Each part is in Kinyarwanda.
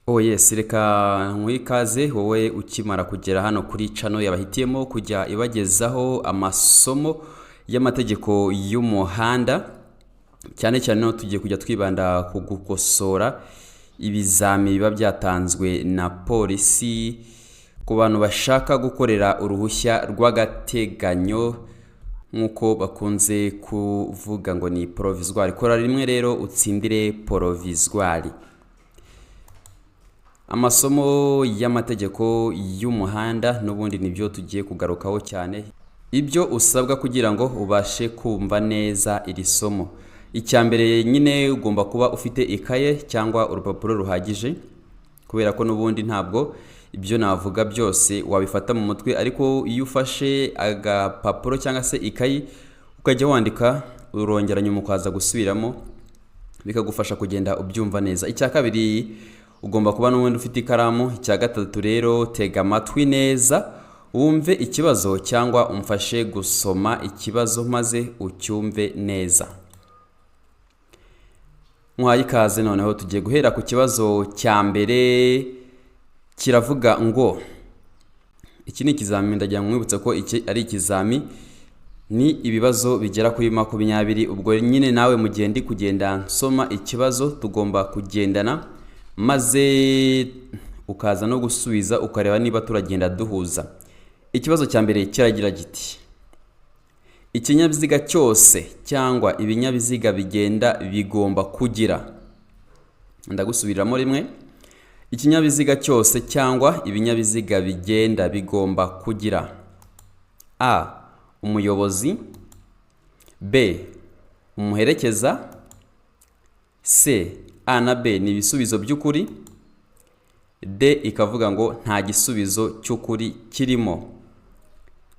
Oh yes, reka nkwikaze wowe ukimara kugera hano kuri channel yabahitiyemo kujya ibagezaho amasomo y'amategeko y'umuhanda, cyane cyane no tugiye kujya twibanda ku gukosora ibizami biba byatanzwe na polisi ku bantu bashaka gukorera uruhushya rw'agateganyo nkuko bakunze kuvuga ngo ni provisoire. Kora rimwe rero utsindire provisoire. Amasomo y'amategeko y'umuhanda n'ubundi nibyo tugiye kugarukaho cyane. Ibyo usabwa kugira ngo ubashe kumva neza iri somo. Icyambere nyine ugomba kuba ufite ikaye cyangwa urupapuro ruhagije, kubera ko n'ubundi ntabwo ibyo navuga byose wabifata mu mutwe, ariko iyo ufashe agapapuro cyangwa se ikayi ukajya wandika urongera nyuma ukaza gusubiramo bikagufasha kugenda ubyumva neza. Icya kabiri ugomba kuba n'ubundi ufite ikaramu. Icya gatatu rero tega amatwi neza wumve ikibazo cyangwa umfashe gusoma ikibazo maze ucyumve neza. Mwaye ikaze, noneho tugiye guhera ku kibazo cya mbere. Kiravuga ngo iki ni ikizami, ndagira ngo mwibutse ko iki ari ikizami, ni ibibazo bigera kuri 20. Ubwo nyine nawe mugendi kugenda nsoma ikibazo tugomba kugendana, maze ukaza no gusubiza ukareba niba turagenda duhuza. Ikibazo cya mbere kiragira giti: ikinyabiziga cyose cyangwa ibinyabiziga bigenda bigomba kugira. Ndagusubiramo rimwe. Ikinyabiziga cyose cyangwa ibinyabiziga bigenda bigomba kugira: A. Umuyobozi, B. Umuherekeza, C. A na B ni ibisubizo by'ukuri, D ikavuga ngo nta gisubizo cy'ukuri kirimo.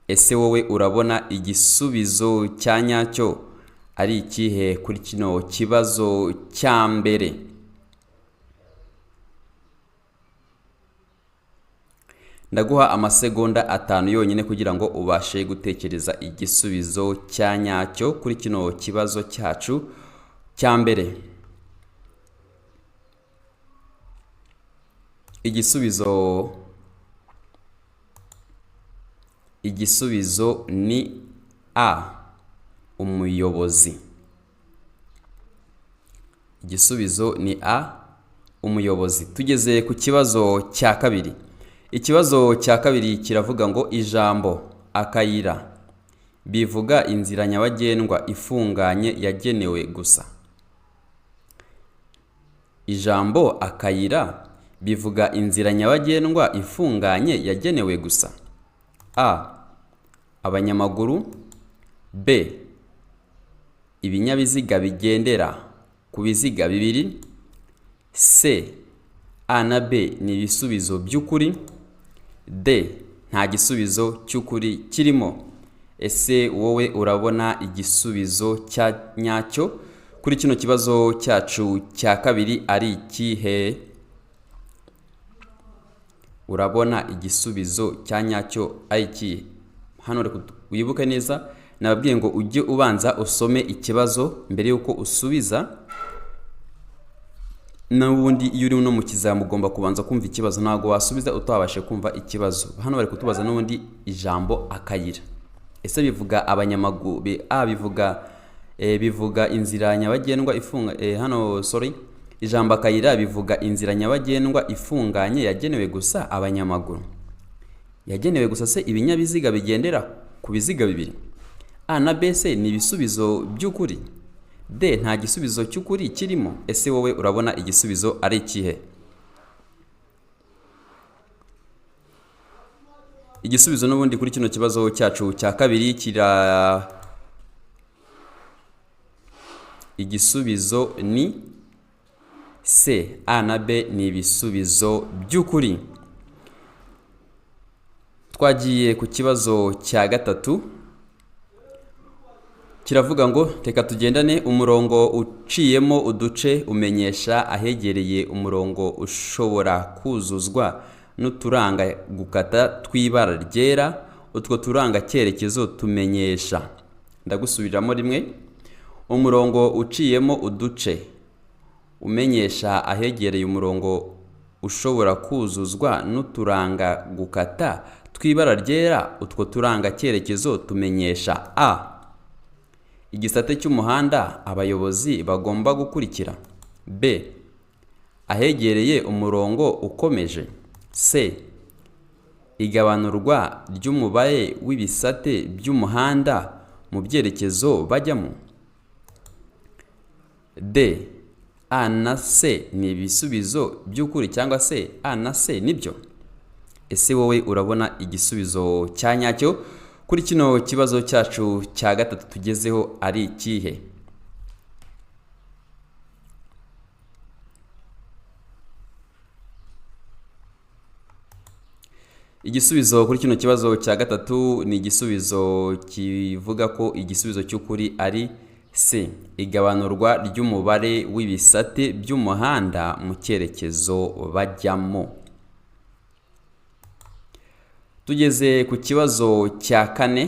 Ese wowe urabona igisubizo cya nyacyo ari ikihe kuri kino kibazo cya mbere? Ndaguha amasegonda 5 yonyine kugira ngo ubashe gutekereza igisubizo cya nyacyo kuri kino kibazo cyacu cya mbere. Igisubizo ni A. Umuyobozi. Igisubizo ni A. Umuyobozi. Tugeze ku kibazo cya kabiri. Ikibazo cya kabiri kiravuga ngo ijambo akayira bivuga inzira nyabagendwa ifunganye yagenewe gusa. Ijambo akayira bivuga inzira nyabagendwa ifunganye yagenewe gusa: A. Abanyamaguru, B. Ibinyabiziga bigendera ku biziga bibiri, C. A na B ni ibisubizo by'ukuri, D. Nta gisubizo cy'ukuri kirimo. Ese wowe urabona igisubizo cya nyacyo kuri kino kibazo cyacu cya kabiri ari ikihe? Urabona igisubizo cya nyacyo ari ikihe? Hano reka wibuke neza, nababwiye ngo ujye ubanza usome ikibazo mbere yuko usubiza. N'ubundi iyo uri no mu kizamu ugomba kubanza kumva ikibazo, ntago wasubiza utabashe kumva ikibazo. Hano bari kutubaza n'ubundi ijambo akayira. Ese bivuga abanyamaguru? A bivuga inzira nyabagendwa ijambo akayira bivuga inzira nyabagendwa ifunganye yagenewe gusa abanyamaguru. Yagenewe gusa se ibinyabiziga bigendera ku biziga bibiri? A na B se ni ibisubizo by'ukuri, D nta gisubizo cy'ukuri kirimo. Ese wowe urabona igisubizo ari ikihe? Igisubizo n'ubundi kuri kino kibazo cyacu cya kabiri igisubizo ni C. A na B ni ibisubizo by'ukuri. Twagiye ku kibazo cya gatatu. Kiravuga ngo reka tugendane. Umurongo uciyemo uduce umenyesha ahegereye umurongo ushobora kuzuzwa n'uturanga gukata tw'ibara ryera. Utwo turanga cyerekezo tumenyesha. Ndagusubiramo rimwe. Umurongo uciyemo uduce umenyesha ahegereye umurongo ushobora kuzuzwa n'uturanga gukata tw'ibara ryera. Utwo turanga cyerekezo tumenyesha a. Igisate cy'umuhanda abayobozi bagomba gukurikira. b. Ahegereye umurongo ukomeje. c. Igabanurwa ry'umubare w'ibisate by'umuhanda mu byerekezo bajyamo. d. A na c ni ibisubizo by'ukuri cyangwa se a na c nibyo. Ese wowe urabona igisubizo cya nyacyo kuri kino kibazo cyacu cya gatatu tugezeho ari ikihe? Igisubizo kuri kino kibazo cya gatatu ni igisubizo kivuga ko igisubizo cy'ukuri ari c. Igabanurwa ry'umubare w'ibisate by'umuhanda mu cyerekezo bajyamo. Tugeze ku kibazo cya kane,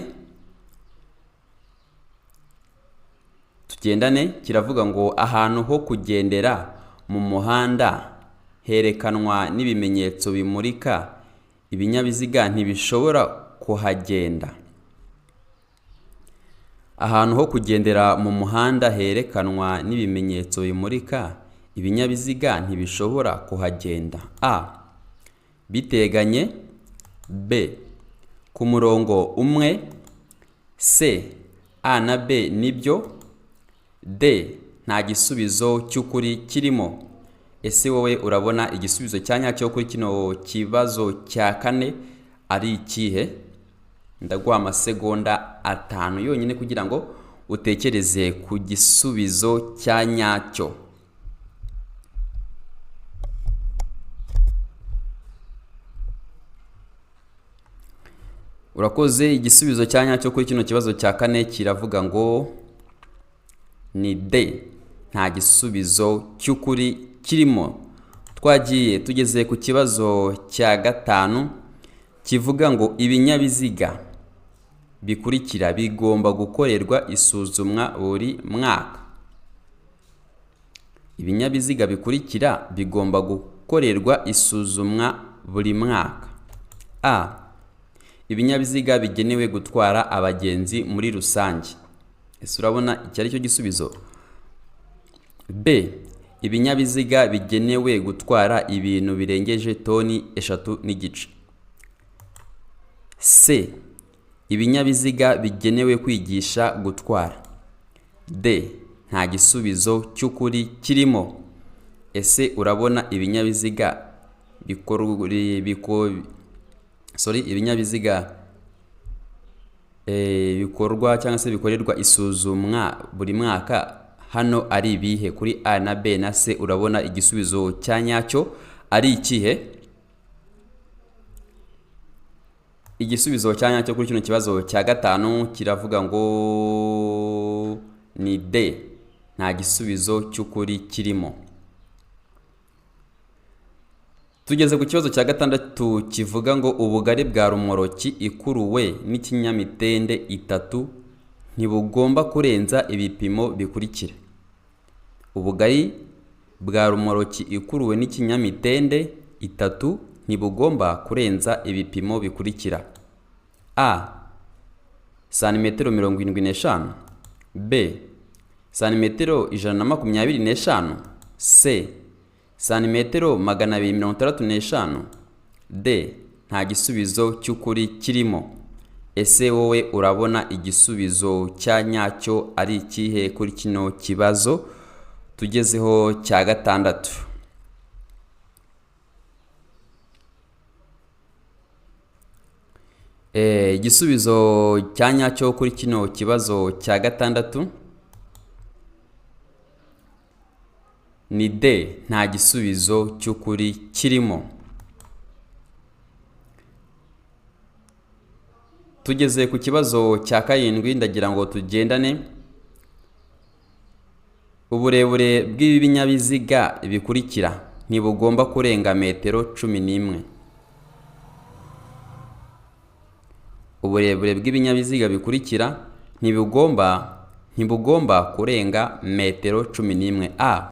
tugendane. Kiravuga ngo ahantu ho kugendera mu muhanda herekanwa n'ibimenyetso bimurika, ibinyabiziga ntibishobora kuhagenda. Ahantu ho kugendera mu muhanda herekanwa n'ibimenyetso bimurika, ibinyabiziga ntibishobora kuhagenda. a. Biteganye. b. Ku murongo umwe. c. A na b nibyo. d. Nta gisubizo cy'ukuri kirimo. Ese wowe urabona igisubizo cya nyacyo kuri kino kibazo cya kane ari ikihe? Ndaguha amasegonda 5 yonyine kugira ngo utekereze ku gisubizo cya nyacyo. Urakoze. Igisubizo cya nyacyo kuri kino kibazo cya kane kiravuga ngo ni d. Nta gisubizo cy'ukuri kirimo. Twagiye tugeze ku kibazo cya gatanu kivuga ngo ibinyabiziga bikurikira bigomba gukorerwa isuzumwa buri mwaka. Ibinyabiziga bikurikira bigomba gukorerwa isuzumwa buri mwaka. a. Ibinyabiziga bigenewe gutwara abagenzi muri rusange. Ese urabona iki ari cyo gisubizo? b. Ibinyabiziga bigenewe gutwara ibintu birengeje toni 3.5. c. Ibinyabiziga bigenewe kwigisha gutwara. d. Nta gisubizo cy'ukuri kirimo. Ese urabona ibinyabiziga bikorwa cyangwa se bikorerwa isuzumwa buri mwaka hano ari ibihe? Kuri a na b na c urabona igisubizo cya nyacyo ari ikihe? Igisubizo cya nyacyo kuri kino kibazo cya gatanu kiravuga ngo ni d. Nta gisubizo cy'ukuri kirimo. Tugeze ku kibazo cya gatandatu kivuga ngo ubugari bwa rumoroki ikuruwe n'ikinyamitende 3 ntibugomba kurenza ibipimo bikurikira. Ubugari bwa rumoroki ikuruwe n'ikinyamitende 3 ntibugomba kurenza ibipimo bikurikira. a. Santimetero 75. b. Santimetero 125. c. Santimetero 265. d. Nta gisubizo cy'ukuri kirimo. Ese wowe urabona igisubizo cya nyacyo ari ikihe kuri kino kibazo tugezeho cya gatandatu? Igisubizo cya nyacyo kuri kino kibazo cya gatandatu ni d. Nta gisubizo cy'ukuri kirimo. Tugeze ku kibazo cya karindwi, ndagira ngo tugendane. Uburebure bw'ibi binyabiziga bikurikira ntibugomba kurenga metero 11. Uburebure bw'ibinyabiziga bikurikira ntibugomba kurenga metero 11. a.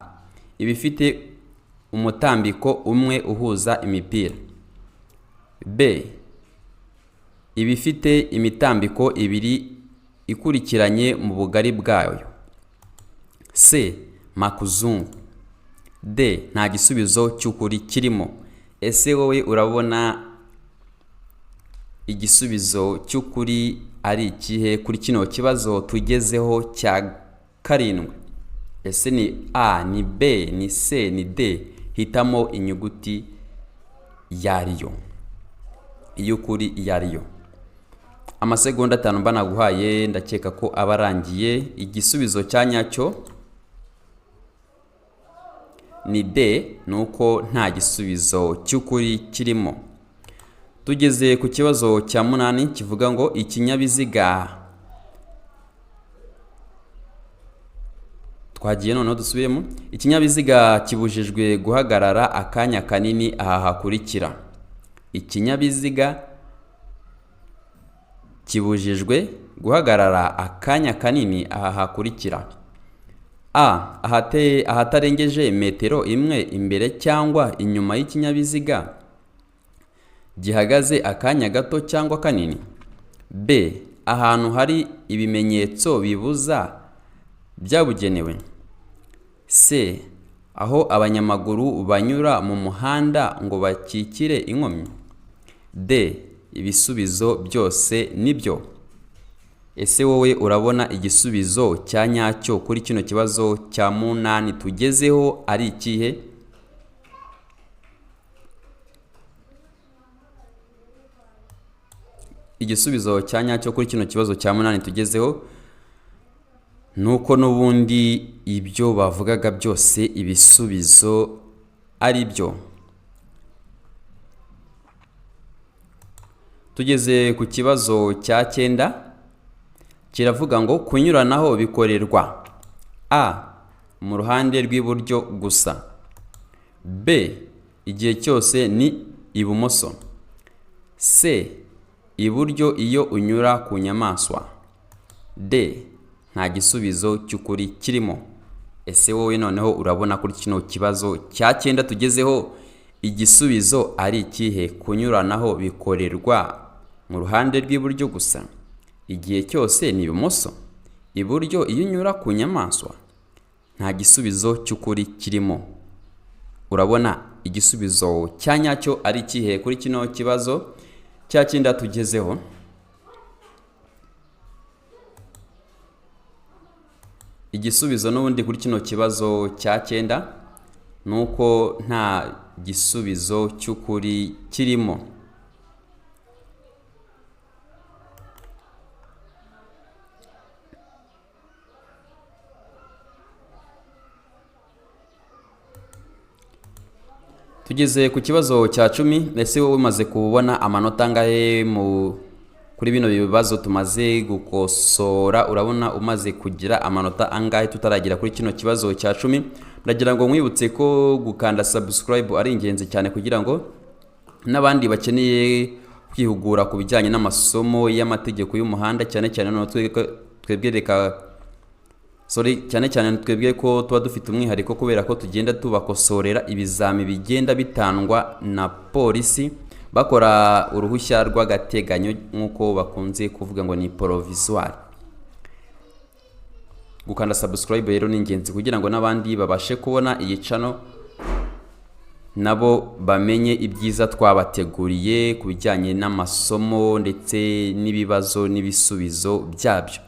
Ibifite umutambiko umwe uhuza imipira. B. Ibifite imitambiko ibiri ikurikiranye mu bugari bwayo. C. Makuzungu. D. Nta gisubizo cy'ukuri kirimo. Ese wowe urabona igisubizo cy'ukuri ari ikihe kuri kino kibazo tugezeho cya karindwi? Ese ni A, ni B, ni C, ni D? Hitamo inyuguti yariyo, iy'ukuri yariyo. Amasegonda 5 mba naguhaye, ndakeka ko abarangiye. Igisubizo cya nyacyo ni D, nuko nta gisubizo cy'ukuri kirimo. Tugeze ku kibazo cya 8 kivuga ngo ikinyabiziga. Twagiye noneho dusubiremo. Ikinyabiziga kibujijwe guhagarara akanya kanini aha hakurikira. Ikinyabiziga kibujijwe guhagarara akanya kanini aha hakurikira. A. Ahatarengeje metero imwe imbere cyangwa inyuma y'ikinyabiziga gihagaze akanya gato cyangwa kanini. B. Ahantu hari ibimenyetso bibuza byabugenewe. C. Aho abanyamaguru banyura mu muhanda ngo bakikire inkomyi. D. Ibisubizo byose nibyo. Ese wowe urabona igisubizo cya nyacyo kuri kino kibazo cya 8 tugezeho ari ikihe? Igisubizo cya nyacyo kuri kino kibazo cya 8 tugezeho nuko n'ubundi ibyo bavugaga byose ibisubizo ari byo. Tugeze ku kibazo cya 9 kiravuga ngo kunyuranaho bikorerwa A. Mu ruhande rw'iburyo gusa. B. Igihe cyose ni ibumoso. C. Iburyo iyo unyura ku nyamaswa. D. Nta gisubizo cy'ukuri kirimo. Ese wowe noneho urabona kuri kino kibazo cya 9 tugezeho igisubizo ari ikihe? Kunyuranaho bikorerwa mu ruhande rw'iburyo gusa. Igihe cyose ni ibumoso. Iburyo iyo unyura ku nyamaswa. Nta gisubizo cy'ukuri kirimo. Urabona igisubizo cya nyacyo ari ikihe kuri kino kibazo cya 9 tugezeho? Igisubizo n'ubundi kuri kino kibazo cya 9 nuko nta gisubizo cy'ukuri kirimo. Tugeze ku kibazo cya 10. Ese wowe umaze kubona amanota angahe kuri bino bibazo tumaze gukosora? Urabona umaze kugira amanota angahe tutaragira kuri kino kibazo cya 10? Ndagira ngo mwibutse ko gukanda subscribe ari ingenzi cyane kugira ngo n'abandi bakeneye kwihugura ku bijyanye n'amasomo y'amategeko y'umuhanda cyane cyane no twebwe ko tuba dufite umwihariko kubera ko tugenda tubakosorera ibizami bigenda bitangwa na polisi bakora uruhushya rw'agateganyo nk'uko bakunze kuvuga ngo ni provisoire. Gukanda subscribe rero ni ingenzi kugira ngo n'abandi babashe kubona iyi channel nabo bamenye ibyiza twabateguriye ku bijyanye n'amasomo ndetse n'ibibazo n'ibisubizo byabyo.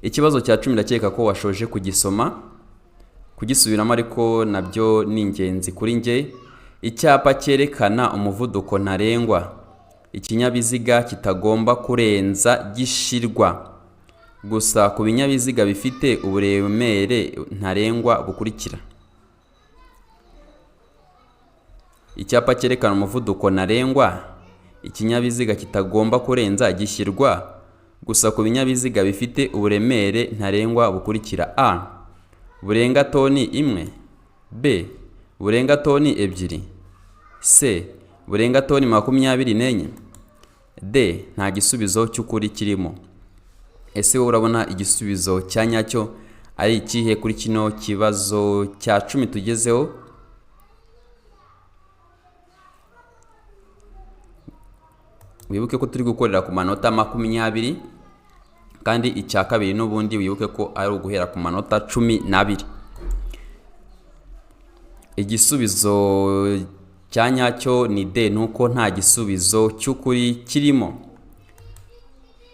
Ikibazo cya 10 ndakeka ko washoje kugisubiramo ariko nabyo ni ingenzi kuri nge. Icyapa cyerekana umuvuduko ntarengwa ikinyabiziga kitagomba kurenza gishirwa gusa ku binyabiziga bifite uburemere ntarengwa bukurikira. Icyapa cyerekana umuvuduko ntarengwa ikinyabiziga kitagomba kurenza gishyirwa gusa ku binyabiziga bifite uburemere ntarengwa bukurikira. A. Burenga toni 1. B. Burenga toni 2. C. Burenga toni 24. D. Nta gisubizo cy'ukuri kirimo. Ese wowe urabona igisubizo cya nyacyo ari ikihe kuri kino kibazo cya 10 tugezeho? wibuke ko turi gukorera ku manota 20 kandi icya kabiri n'ubundi wibuke ko ari uguhera ku manota 12. Igisubizo cya nyacyo ni D, nuko nta gisubizo cy'ukuri kirimo.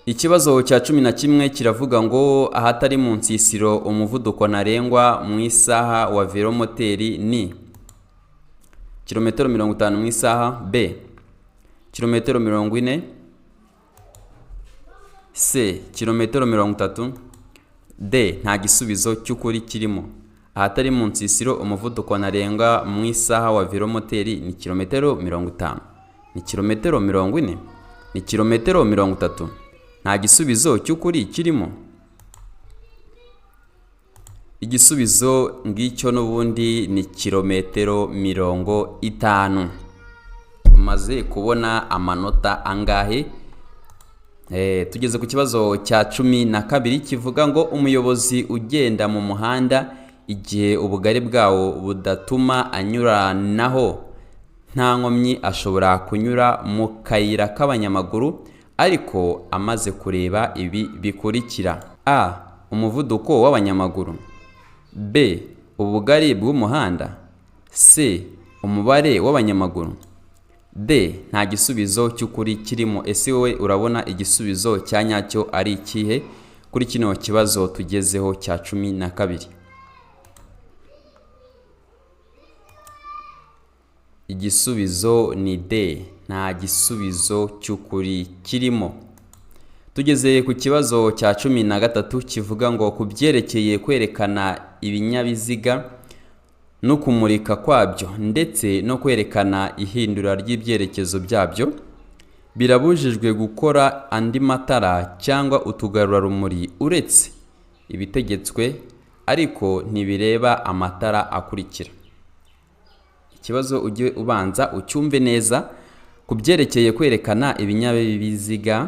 Ikibazo cya 11 kiravuga ngo ahatari mu nsisiro umuvuduko ntarengwa mu isaha wa velomoteri ni kilometero 50 mu isaha, B kilometero 40, C kilometero 30, D nta gisubizo cy'ukuri kirimo. Ahatari mu nsisiro umuvuduko ntarengwa mu isaha wa velomoteri ni kilometero 50, ni kilometero 40, ni kilometero 30. Nta gisubizo cy'ukuri kirimo. Igisubizo ngicyo n'ubundi ni kilometero 50. Maze kubona amanota angahe? Tugeze ku kibazo cya 12 kivuga ngo umuyobozi ugenda mu muhanda igihe ubugari bwawo budatuma anyuranaho nta nkomyi ashobora kunyura mu kayira k'abanyamaguru ariko amaze kureba ibi bikurikira: A. Umuvuduko w'abanyamaguru, B. Ubugari bw'umuhanda, C. Umubare w'abanyamaguru, D. Nta gisubizo cy'ukuri kirimo. Ese wowe urabona igisubizo cya nyacyo ari ikihe kuri kino kibazo tugezeho cya 12? Igisubizo ni D, nta gisubizo cy'ukuri kirimo. Tugeze ku kibazo cya 13 kivuga ngo ku byerekeye kwerekana ibinyabiziga no kumurika kwabyo ndetse no kwerekana ihindura ry'ibyerekezo byabyo birabujijwe gukora andi matara cyangwa utugarurarumuri uretse ibitegetswe ariko ntibireba amatara akurikira. Ikibazo ujye ubanza ucyumve neza. Ku byerekeye kwerekana ibinyabiziga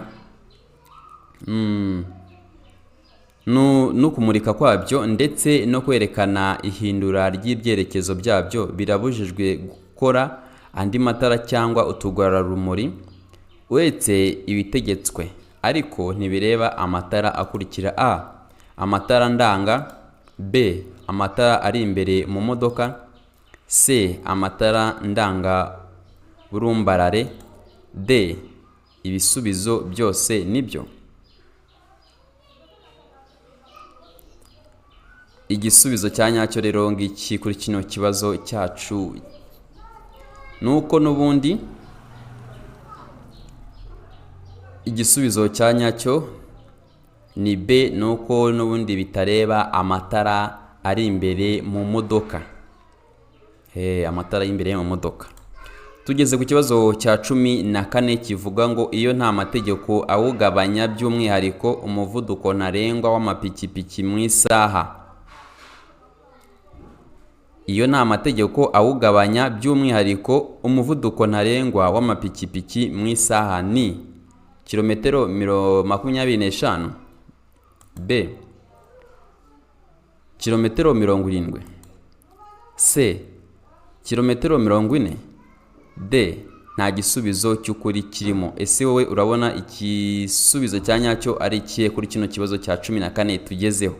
no kumurika kwabyo ndetse no kwerekana ihindura ry'ibyerekezo byabyo birabujijwe gukora andi matara cyangwa utugarurarumuri uretse ibitegetswe ariko ntibireba amatara akurikira: A. Amatara ndanga, B. Amatara ari imbere mu modoka, C. Amatara ndanga burumbarare, D. Ibisubizo byose nibyo. Igisubizo cya nyacyo rero ngiki kuri kino kibazo cyacu nuko n'ubundi igisubizo cya nyacyo ni B, nuko n'ubundi bitareba amatara ari imbere mu modoka. Amatara y'imbere mu modoka. Tugeze ku kibazo cya 14 kivuga ngo iyo nta mategeko awugabanya by'umwihariko umuvuduko ntarengwa w'amapikipiki mu isaha. Iyo nta mategeko awugabanya by'umwihariko umuvuduko ntarengwa w'amapikipiki mu isaha ni kilometero 25, B. Kilometero 70, C. Kilometero 40, D. Nta gisubizo cy'ukuri kirimo. Ese wowe urabona igisubizo cya nyacyo ari ikihe kuri kino kibazo cya 14 tugezeho?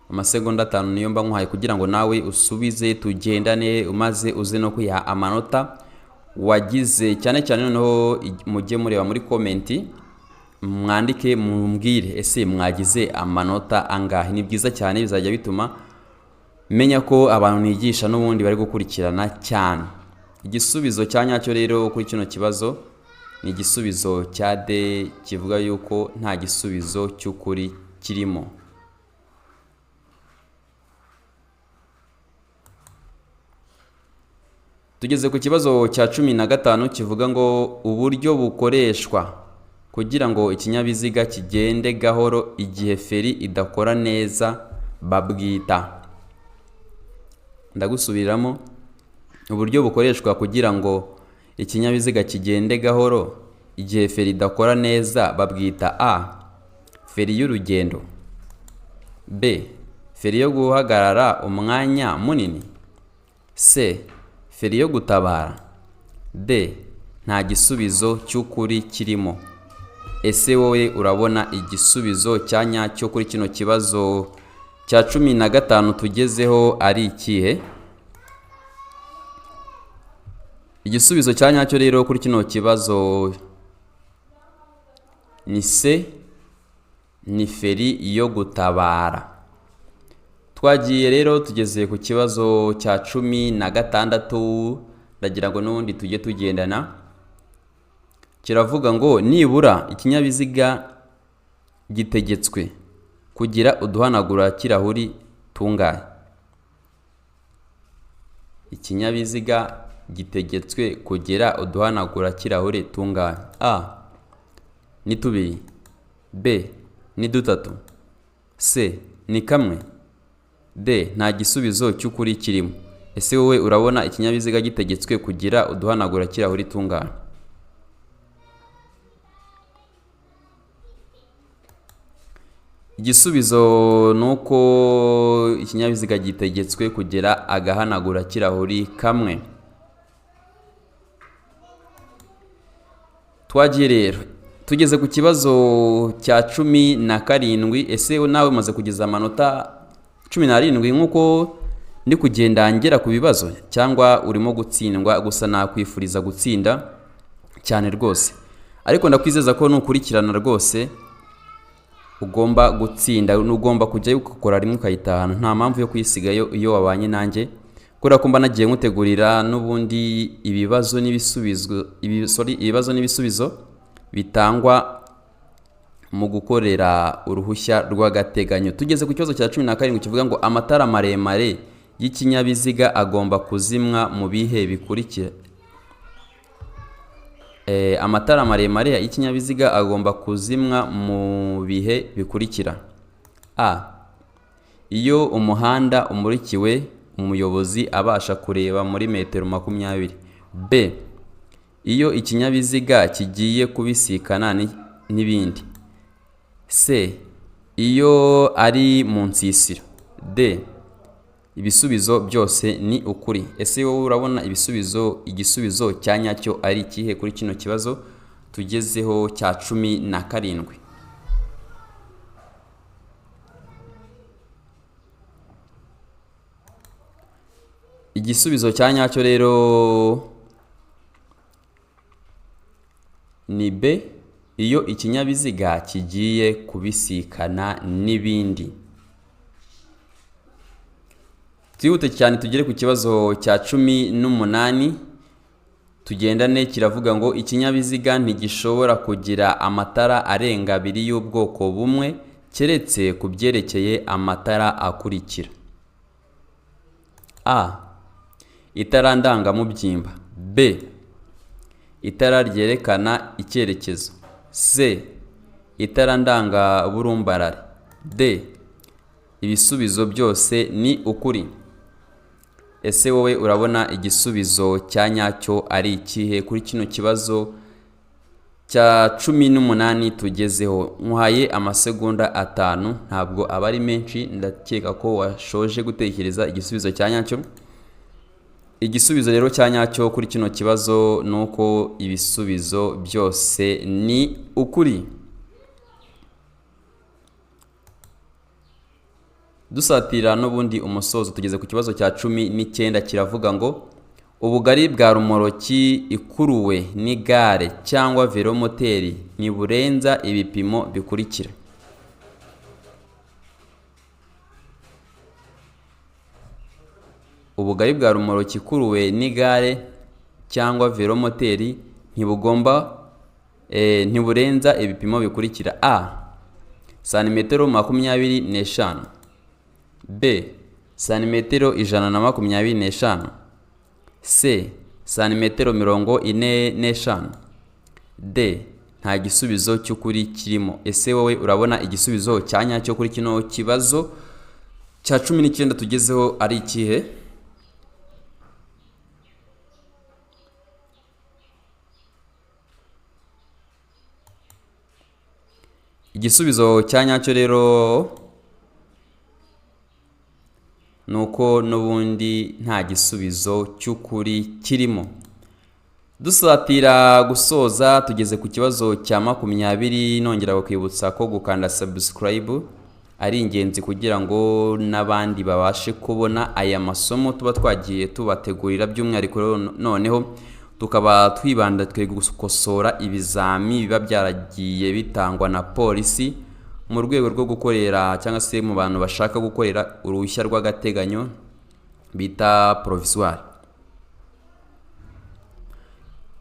Amasegonda 5 niyo mba nkuhaye kugira ngo nawe usubize tugendane umaze uze no kwiha amanota wagize. Cyane cyane noneho mujye mureba muri komenti mwandike mumbwire ese mwagize amanota angahe. Ni byiza cyane, bizajya bituma menya ko abantu nigisha n'ubundi bari gukurikirana cyane. Igisubizo cya nyacyo rero kuri kino kibazo ni igisubizo cya D kivuga yuko nta gisubizo cy'ukuri kirimo. Tugeze ku kibazo cya 15 kivuga ngo uburyo bukoreshwa kugira ngo ikinyabiziga kigende gahoro igihe feri idakora neza babwita. Ndagusubiramo: uburyo bukoreshwa kugira ngo ikinyabiziga kigende gahoro igihe feri idakora neza babwita: A. Feri y'urugendo, B. Feri yo guhagarara umwanya munini, C. Feri yo gutabara, D. nta gisubizo cy'ukuri kirimo. Ese wowe urabona igisubizo cya nyacyo kuri kino kibazo cya 15 tugezeho ari ikihe? Igisubizo cya nyacyo rero kuri kino kibazo ni C, ni feri yo gutabara. Twagiye rero tugeze ku kibazo cya 16, ndagira ngo n'ubundi tujye tugendana. Kiravuga ngo nibura ikinyabiziga gitegetswe kugira uduhanagura kirahuri tungahe? Ikinyabiziga gitegetswe kugira uduhanagura kirahuri tungahe? A ni 2, B ni 3, C ni 1, D nta gisubizo cy'ukuri kirimo. Ese wowe urabona ikinyabiziga gitegetswe kugira uduhanagura kirahuri tungahe? Igisubizo nuko ikinyabiziga gitegetswe kugira agahanagura kirahuri kamwe. Twagiye rero tugeze ku kibazo cya 17. Ese nawe umaze kugeza amanota 17 nkuko ndi kugenda ngera ku bibazo, cyangwa urimo gutsindwa? Gusa nakwifuriza gutsinda cyane rwose, ariko ndakwizeza ko nukurikirana rwose ugomba gutsinda. Ugomba kujya ukora rimwe ukayitahana, nta mpamvu yo kwisigayo iyo wabanye nanjye, kubera ko mba nagiye nkutegurira n'ubundi ibibazo n'ibisubizo bitangwa mu gukorera uruhushya rw'agateganyo. Tugeze ku kibazo cya 17 kivuga ngo amatara maremare y'ikinyabiziga agomba kuzimwa mu bihe bikurikira. Amatara maremare y'ikinyabiziga agomba kuzimwa mu bihe bikurikira. A iyo umuhanda umurikiwe umuyobozi abasha kureba muri metero 20. B iyo ikinyabiziga kigiye kubisikana n'ibindi. C iyo ari mu nsisiro. D ibisubizo byose ni ukuri. Ese wowe urabona igisubizo cya nyacyo ari ikihe kuri kino kibazo tugezeho cya 17? Igisubizo cya nyacyo rero ni B, iyo ikinyabiziga kigiye kubisikana n'ibindi. Twihute cyane tugere ku kibazo cya 18. Tugendane. Kiravuga ngo ikinyabiziga ntigishobora kugira amatara arenga 2 y'ubwoko bumwe keretse ku byerekeye amatara akurikira. A itara ndangamubyimba. B itara ryerekana icyerekezo. C itara ndangaburumbarare. D ibisubizo byose ni ukuri. Ese wowe urabona igisubizo cya nyacyo ari ikihe kuri kino kibazo cya 18 tugezeho? Nkuhaye amasegonda 5, ntabwo aba ari menshi, ndakeka ko washoje gutekereza igisubizo cya nyacyo. Igisubizo rero cya nyacyo kuri kino kibazo nuko ibisubizo byose ni ukuri. Dusatira n'ubundi umusozo tugeze ku kibazo cya 19. Kiravuga ngo ubugari bwa rumoroki ikuruwe n'igare cyangwa velomoteri ntiburenza ibipimo bikurikira. Ubugari bwa rumoroki ikuruwe n'igare cyangwa velomoteri ntiburenza ibipimo bikurikira. A santimetero 25. B santimetero 125. C santimetero 45. D nta gisubizo cy'ukuri kirimo. Ese wowe urabona igisubizo cya nyacyo kuri kino kibazo cya 19 tugezeho ari ikihe? Igisubizo cya nyacyo rero nuko n'ubundi nta gisubizo cy'ukuri kirimo. Dusatira gusoza tugeze ku kibazo cya 20, nongera kwibutsa ko gukanda subscribe ari ingenzi kugira ngo n'abandi babashe kubona aya masomo tuba twagiye tubategurira, by'umwihariko noneho tukaba twibanda gukosora ibizami biba byaragiye bitangwa na polisi mu rwego rwo gukorera cyangwa se mu bantu bashaka gukorera uruhushya rw'agateganyo bita provisoire.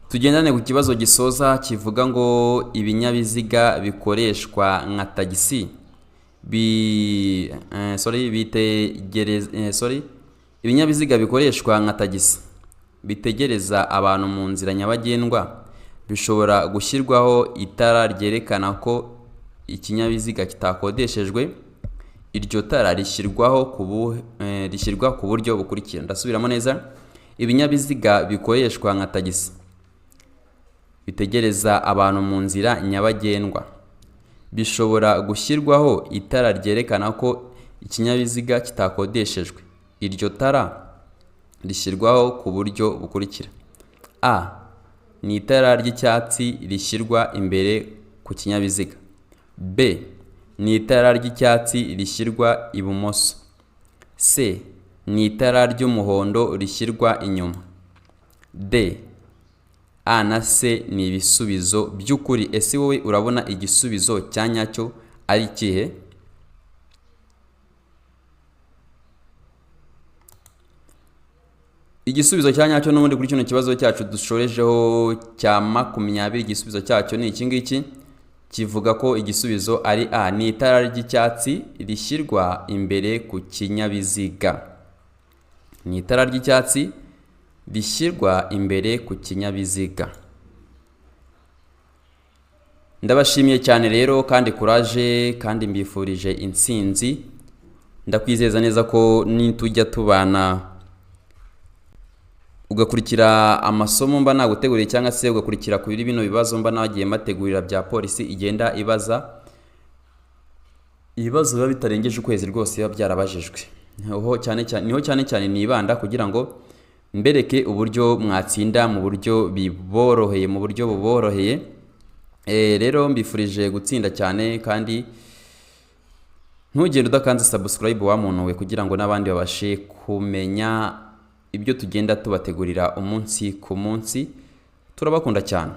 Tugendane ku kibazo gisoza kivuga ngo ibinyabiziga bikoreshwa nka tagisi ibinyabiziga bikoreshwa nka tagisi bitegereza abantu mu nzira nyabagendwa bishobora gushyirwaho itara ryerekana ko ikinyabiziga kitakodeshejwe. Iryo tara rishyirwa ku buryo bukurikira. Ndasubiramo neza. Ibinyabiziga bikoreshwa nka tagisi bitegereza abantu mu nzira nyabagendwa bishobora gushyirwaho itara ryerekana ko ikinyabiziga kitakodeshejwe. Iryo tara rishyirwaho ku buryo bukurikira. A. Ni itara ry'icyatsi rishyirwa imbere ku kinyabiziga. B. Ni itara ry'icyatsi rishyirwa ibumoso. C. Ni itara ry'umuhondo rishyirwa inyuma. D. A na C ni ibisubizo by'ukuri. Ese wowe urabona igisubizo cya nyacyo ari ikihe? Igisubizo cya nyacyo n'ubundi kuri kino kibazo cyacu dushorejeho cya 20, igisubizo cyacyo ni iki ngiki, kivuga ko igisubizo ari A, ni itara ry'icyatsi rishyirwa imbere ku kinyabiziga. Ni itara ry'icyatsi rishyirwa imbere ku kinyabiziga. Ndabashimiye cyane rero kandi courage kandi mbifurije intsinzi. Ndakwizeza neza ko nitujya tubana ugakurikira amasomo mba naguteguriye cyangwa se ugakurikira kuri bino bibazo mba nagiye mbategurira bya polisi igenda ibaza, ibibazo biba bitarengeje ukwezi rwose biba byarabajijwe. Niho cyane nibanda kugira ngo mbereke uburyo mwatsinda mu buryo buboroheye. Rero mbifurije gutsinda cyane kandi ntugende udakanze subscribe wa muntu we kugira ngo n'abandi babashe kumenya ibyo tugenda tubategurira umunsi ku munsi. Turabakunda cyane.